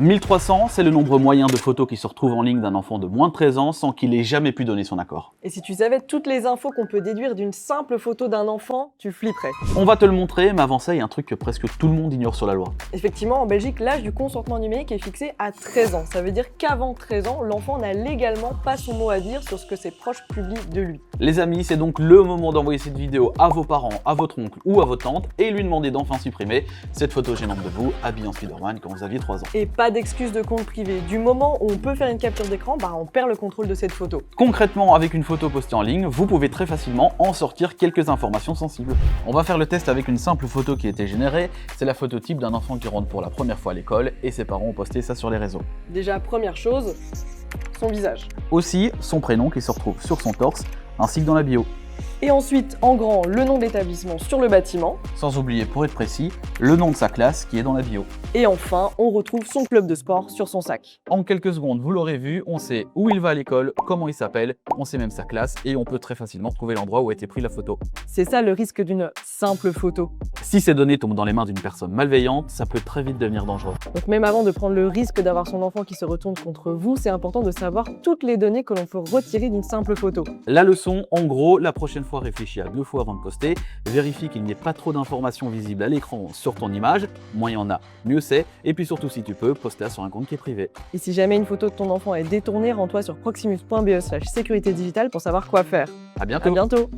1300, c'est le nombre moyen de photos qui se retrouvent en ligne d'un enfant de moins de 13 ans sans qu'il ait jamais pu donner son accord. Et si tu savais toutes les infos qu'on peut déduire d'une simple photo d'un enfant, tu flipperais. On va te le montrer, mais avant ça, il y a un truc que presque tout le monde ignore sur la loi. Effectivement, en Belgique, l'âge du consentement numérique est fixé à 13 ans. Ça veut dire qu'avant 13 ans, l'enfant n'a légalement pas son mot à dire sur ce que ses proches publient de lui. Les amis, c'est donc le moment d'envoyer cette vidéo à vos parents, à votre oncle ou à votre tante et lui demander d'enfin supprimer cette photo gênante de vous habillé en Spider-Man quand vous aviez 3 ans. Et pas d'excuse de compte privé. Du moment où on peut faire une capture d'écran, on perd le contrôle de cette photo. Concrètement, avec une photo postée en ligne, vous pouvez très facilement en sortir quelques informations sensibles. On va faire le test avec une simple photo qui a été générée. C'est la photo type d'un enfant qui rentre pour la première fois à l'école et ses parents ont posté ça sur les réseaux. Déjà, première chose, son visage. Aussi, son prénom qui se retrouve sur son torse, ainsi que dans la bio. Et ensuite, en grand, le nom de l'établissement sur le bâtiment. Sans oublier, pour être précis, le nom de sa classe qui est dans la bio. Et enfin, on retrouve son club de sport sur son sac. En quelques secondes, vous l'aurez vu, on sait où il va à l'école, comment il s'appelle, on sait même sa classe et on peut très facilement trouver l'endroit où a été prise la photo. C'est ça le risque d'une simple photo. Si ces données tombent dans les mains d'une personne malveillante, ça peut très vite devenir dangereux. Donc même avant de prendre le risque d'avoir son enfant qui se retourne contre vous, c'est important de savoir toutes les données que l'on peut retirer d'une simple photo. La leçon, en gros, la prochaine fois réfléchis à 2 fois avant de poster, vérifie qu'il n'y ait pas trop d'informations visibles à l'écran sur ton image, moins il y en a, mieux c'est, et puis surtout si tu peux, poste-la sur un compte qui est privé. Et si jamais une photo de ton enfant est détournée, rends-toi sur proximus.be/sécurité digitale pour savoir quoi faire. À bientôt. À bientôt.